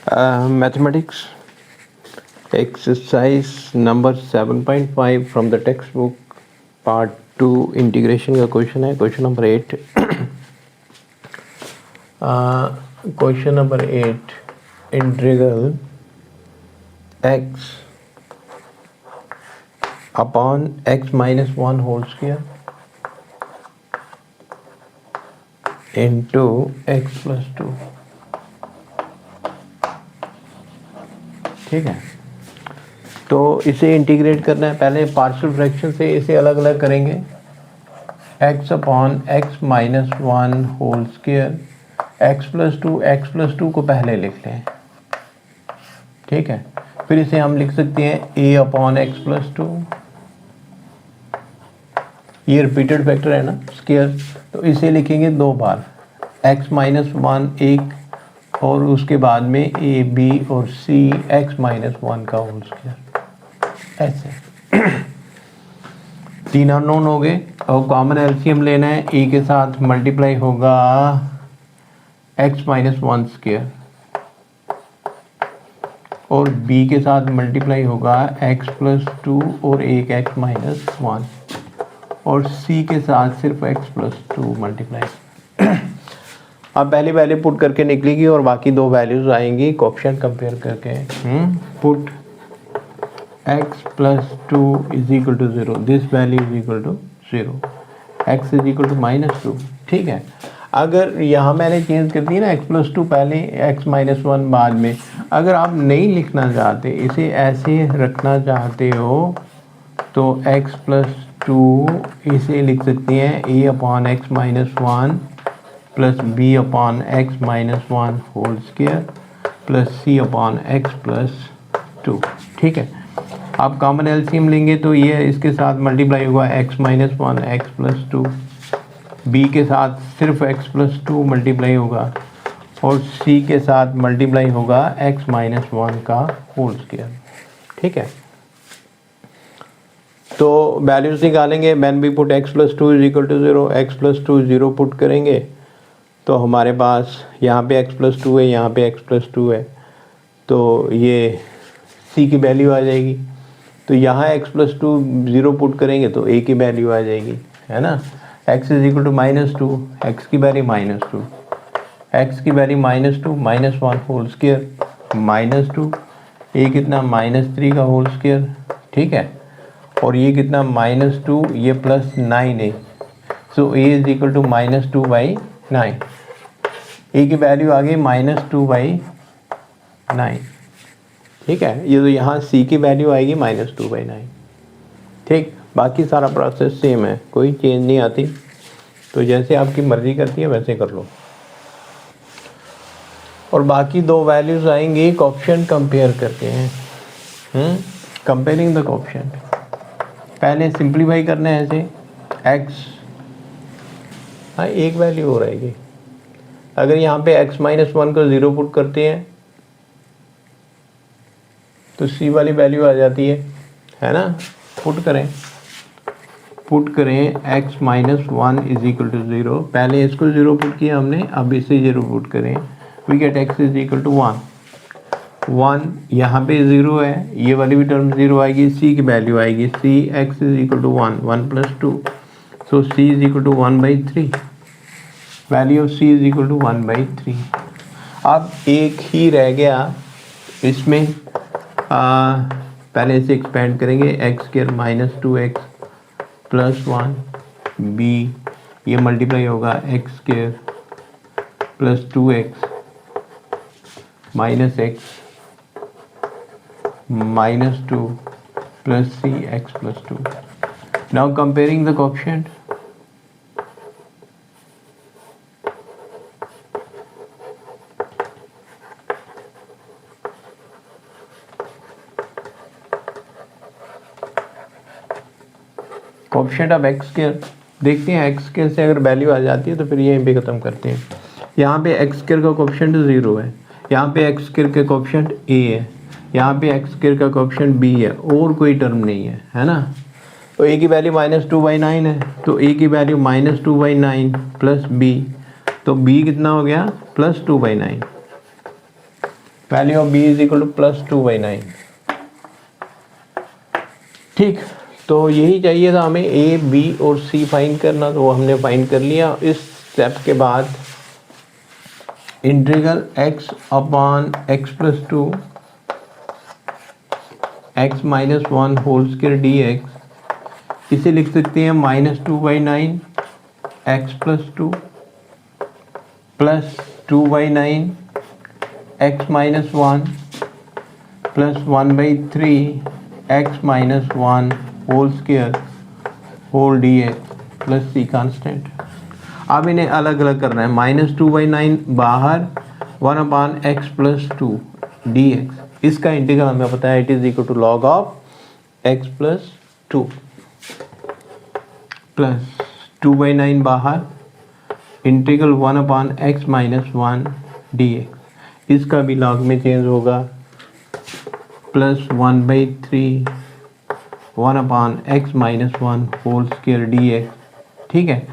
Mathematics exercise number 7.5 from the textbook part 2 integration का question है. Question number 8. Question number 8 integral x upon x minus 1 whole square into x plus 2. ठीक है, तो इसे integrate करना है. पहले पार्शियल फ्रैक्शन से इसे अलग अलग करेंगे. x upon x minus 1 whole square x plus two को पहले लिख लें. ठीक है, फिर इसे हम लिख सकते हैं a अपॉन एक्स प्लस 2. ये रिपीटेड फैक्टर है ना स्क्वायर, तो इसे लिखेंगे दो बार. x माइनस 1 एक, और उसके बाद में a b और c x माइनस 1 का होल स्क्वायर. ऐसे तीन अननोन हो गए और कॉमन एलसीएम लेना है. a के साथ मल्टीप्लाई होगा x माइनस 1 स्क्वायर और b के साथ मल्टीप्लाई होगा x प्लस 2 और एक x माइनस 1 और c के साथ सिर्फ x प्लस 2 मल्टीप्लाई. अब पहली वैल्यू पुट करके निकलेगी और बाकी दो वैल्यूज आएंगी कोएफिशिएंट कंपेयर करके. Put x plus 2 is equal to 0, this value is equal to 0, x is equal to minus 2. ठीक है, अगर यहाँ मैंने चेंज कर दी ना x प्लस 2 पहले x माइनस 1 बाद में. अगर आप नहीं लिखना चाहते, इसे ऐसे रखना चाहते हो तो x प्लस 2 इसे लिख सकते हैं a upon x minus 1 plus b upon x minus 1 whole square plus c upon x plus 2. ठीक है, आप कॉमन एलसीएम लेंगे तो ये इसके साथ मल्टीप्लाई होगा x minus 1 x plus 2, b के साथ सिर्फ एक्स प्लस 2 मल्टीप्लाई होगा और सी के साथ मल्टीप्लाई होगा एक्स माइनस 1 का होल स्क्वायर. ठीक है, तो वैल्यूज निकालेंगे. When we put x plus 2 is equal to 0, x plus 2 0 put करेंगे तो हमारे पास यहाँ पे x प्लस 2 है, यहाँ पे x प्लस 2 है, तो ये c की वैल्यू आ जाएगी. तो यहाँ x प्लस 2 0 पुट करेंगे तो a की वैल्यू आ जाएगी, है ना. x is equal to minus 2, x की वैल्यू माइनस 2, एक्स की value minus 2 minus 1 whole square minus 2, a कितना माइनस 3 का होल स्क्वायर. ठीक है, और ये कितना माइनस 2, ये प्लस 9 है. So a is equal to minus 2 by 9. a की वैल्यू आ गई माइनस 2 बाई 9. ठीक है, ये तो यहाँ c की वैल्यू आएगी माइनस 2 बाई 9. ठीक, बाकी सारा प्रोसेस सेम है, कोई चेंज नहीं आती. तो जैसे आपकी मर्जी करती है वैसे कर लो. और बाकी दो वैल्यूज आएंगी कोएफिशिएंट कंपेयर करके हैं. Comparing the coefficient. पहले सिंप्लीफाई करना है ऐसे x, हाँ एक वैल्यू हो रहेगी. अगर यहाँ पे x माइनस 1 को 0 पुट करते हैं तो c वाली वैल्यू आ जाती है ना. पुट करें x minus 1 is equal to 0. पहले इसको 0 पुट किया हमने, अब इसे 0 पुट करें. We get x is equal to 1. यहाँ पे 0 है, ये वाली भी टर्म 0 आएगी, c की वैल्यू आएगी c x is equal to 1 plus 2, so c is equal to 1/3. Value of c is equal to 1/3. अब एक ही रह गया इसमें, पहले इसे एक्सपेंड करेंगे. X square minus 2x plus 1 b, ये मल्टीप्लाई होगा x square plus 2x minus x minus 2 plus c x plus 2. Now comparing the coefficient. Coefficient of x square देखते हैं. एक्स स्क्वायर से अगर वैल्यू आ जाती है तो फिर यहीं पे ख़त्म करते हैं. यहाँ पे एक्स स्क्वायर का कोएफिशिएंट 0 है, यहाँ पे एक्स स्क्वायर का कोएफिशिएंट a है, यहाँ पे एक्स स्क्वायर का कोएफिशिएंट b है, और कोई टर्म नहीं है ना. तो a की वैल्यू माइनस 2/9 है, तो a की वैल्यू माइनस 2/9 प्लस b, तो b कितना हो गया plus 2/9. Value of b is equal to +2/9। ठीक, तो यही चाहिए था हमें, a, b और c फाइंड करना, तो वो हमने फाइंड कर लिया। इस स्टेप के बाद integral x upon x+2 x - 1 whole square dx, इसे लिख सकते हैं -2/9 x+2 plus 2/9 x - 1 plus 1/3 x - 1 whole square whole dx plus c constant. अब इन्हें अलग अलग करना है, -2/9 बाहर, 1/x+2 dx, इसका इंटीग्रल हमें पता है, it is equal to log of x+2 plus 2/9 बाहर, इंटीग्रल 1/x - 1 dx, इसका भी log में चेंज होगा, plus 1/3 1/x - 1 whole square dx। ठीक है,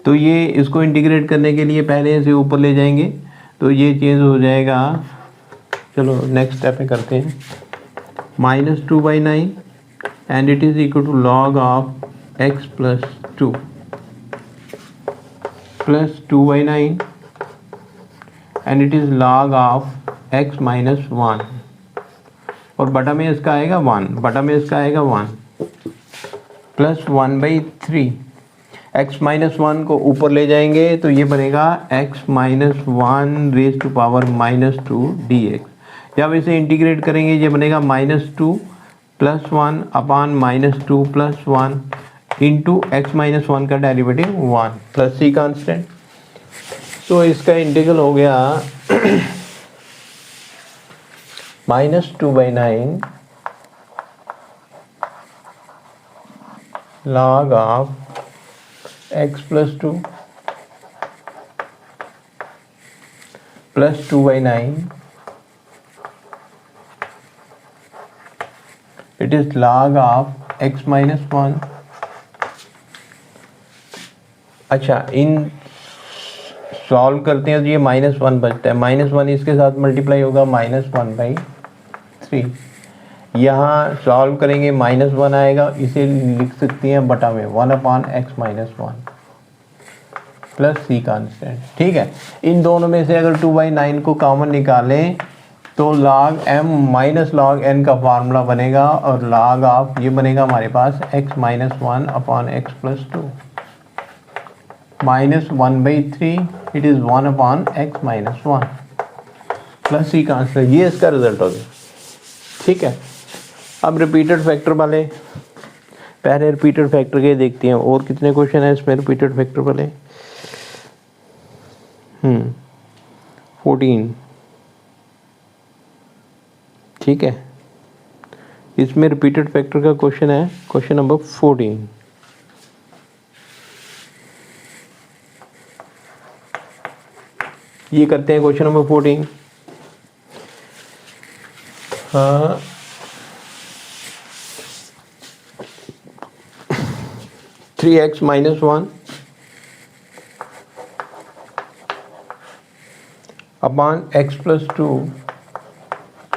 तो ये इसको इंटीग्रेट करने के लिए पहले इसे ऊपर ले जाएंगे, तो ये चेंज हो जाएगा। चलो नेक्स्ट स्टेप में करते हैं, -2/9 and it is equal to log of x+2 plus 2/9 and it is log of x - 1, और बटा में इसका आएगा 1, बटा में इसका आएगा 1 प्लस 1/3 x - 1 को ऊपर ले जाएंगे, तो ये बनेगा x - 1 raise to power -2 dx। जब इसे इंटीग्रेट करेंगे ये बनेगा -2 plus 1 upon -2 plus 1 into x - 1 का डेरिवेटिव 1 प्लस c कांस्टेंट। तो इसका इंटीग्रल हो गया -2/9 log of x+2 plus 2/9 it is log of x - 1। अच्छा, इन सॉल्व करते हैं तो ये -1 बचता है, -1 इसके साथ मल्टीप्लाई होगा -1/3। यहाँ सॉल्व करेंगे -1 आएगा, इसे लिख सकते हैं बटा में 1/x - 1 प्लस c कांस्टेंट। ठीक है, इन दोनों में से अगर 2/9 को कॉमन निकालें तो log m minus log n का फार्मूला बनेगा, और log ऑफ ये बनेगा हमारे पास x - 1/x+2 -1/3 it is 1/x - 1 plus c constant. ये इसका रिजल्ट हो गया। ठीक है, अब रिपीटेड फैक्टर वाले, पहले रिपीटेड फैक्टर के देखते हैं, और कितने क्वेश्चन है इसमें रिपीटेड फैक्टर वाले। 14। ठीक है, इसमें रिपीटेड फैक्टर का क्वेश्चन है, क्वेश्चन नंबर 14। ये करते हैं क्वेश्चन नंबर 14। हाँ, 3x - 1 upon x+2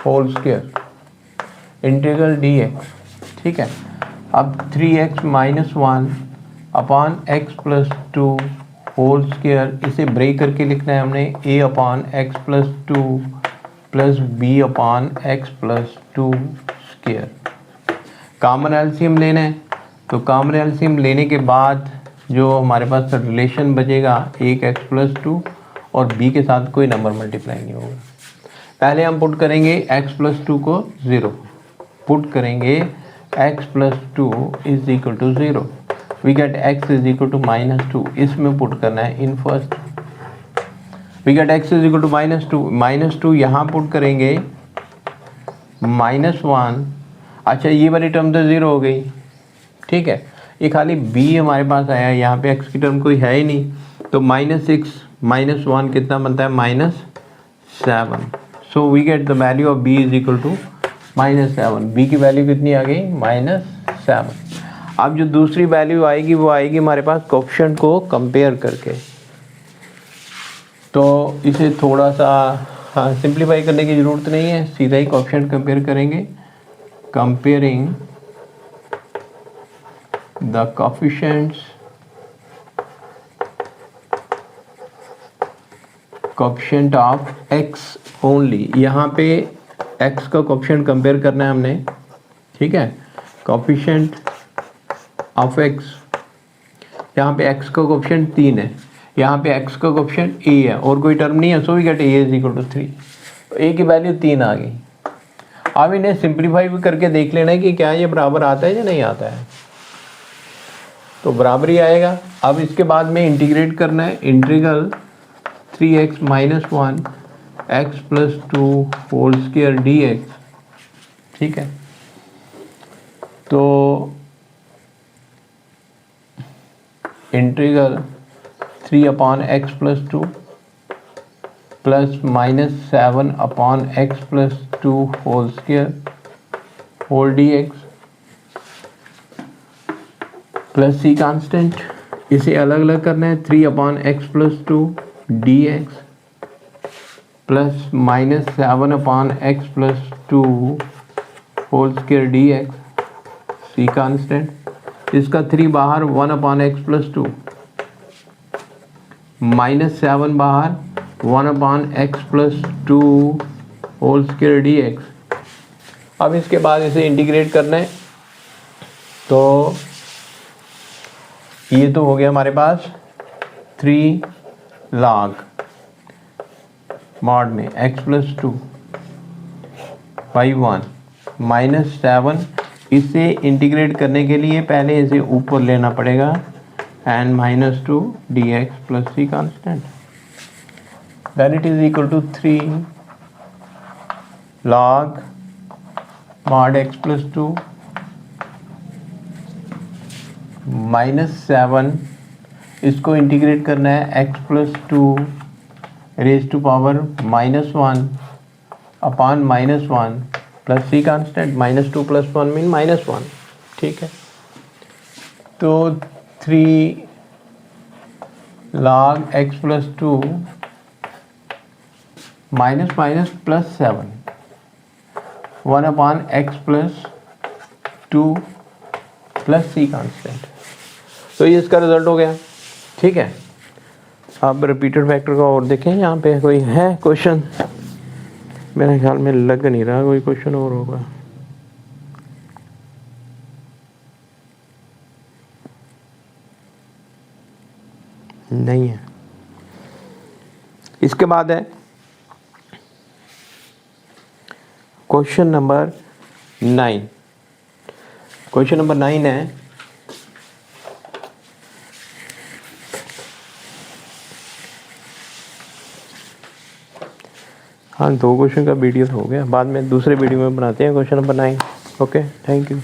whole square integral dx। ठीक है, अब 3x - 1 upon x+2 whole square, इसे ब्रेक करके लिखना है हमने, a upon x+2 plus b upon x+2 square. Common LCM लेना है, तो कॉमन एलसीएम लेने के बाद जो हमारे पास रिलेशन बचेगा, एक x+2 और b के साथ कोई नंबर मल्टीप्लाई नहीं होगा। पहले हम पुट करेंगे x+2 को 0, पुट करेंगे x+2 is equal to 0, we get x is equal to -2, इसमें पुट करना है in first, we get x is equal to -2 यहाँ पुट करेंगे -1। अच्छा, ये वाली टर्म तो 0 हो गई। ठीक है, ये खाली b हमारे पास आया, यहाँ पे x की टर्म कोई है ही नहीं, तो -6 - 1 कितना बनता है, -7। So we get the value of b is equal to -7। b की वैल्यू कितनी आ गई, -7। अब जो दूसरी वैल्यू आएगी वो आएगी हमारे पास कोएफिशिएंट को कंपेयर करके, तो इसे थोड़ा सा हाँ, सिंप्लीफाई करने की ज़रूरत नहीं है, सीधा ही कोएफिशिएंट कंपेयर करेंगे। Comparing the coefficients coefficient of x only. यहाँ पे एक्स का कोएफिशिएंट कंपेयर करना है हमने, ठीक है। कोएफिशिएंट ऑफ एक्स, यहाँ पे एक्स का कोएफिशिएंट 3 है, यहाँ पे एक्स का कोएफिशिएंट ए है और कोई टर्म नहीं है, so we get a is equal to 3। तो ए की वैल्यू 3 आ गई। अब इन्हें सिंप्लीफाई भी करके देख लेना है कि क्या ये बराबर आता है या नहीं आता है। तो बराबर ही आएगा। अब इसके बाद में इंटीग्रेट करना है, integral 3x minus 1 x plus 2 whole square d x, ठीक है। तो integral 3 upon x plus 2 plus minus 7 upon x plus 2 whole square whole d x plus c constant. इसे अलग अलग करना है, 3 upon x plus 2 d x plus minus 7 upon x plus 2 whole square d x, c constant. इसका 3 बाहर, 1 upon x plus 2 minus 7 बाहर, 1 upon x plus 2 whole square d x. अब इसके बाद इसे इंटीग्रेट करना है, तो ये तो हो गया हमारे पास 3 log मॉड में x प्लस 2 बाई 1 माइनस 7। इसे इंटीग्रेट करने के लिए पहले इसे ऊपर लेना पड़ेगा, and minus 2 d x plus c constant, then it is equal to 3 log mod x plus 2 minus 7। इसको इंटीग्रेट करना है, x plus 2 raise to power minus 1 upon minus 1 plus c constant, minus 2 plus 1 mean minus 1, ठीक है। तो 3 log x plus 2 minus minus plus 7 1 upon x plus 2 plus c constant. तो ये इसका result हो गया, ठीक है। अब रिपीटेड फैक्टर का और देखें, यहाँ पे कोई है क्वेश्चन? मेरे ख्याल में लग नहीं रहा कोई क्वेश्चन और होगा। नहीं है। इसके बाद है क्वेश्चन नंबर 9। क्वेश्चन नंबर 9 है, हाँ 2 क्वेश्चन का वीडियो हो गया, बाद में दूसरे वीडियो में बनाते हैं question number 9। Okay, thank you.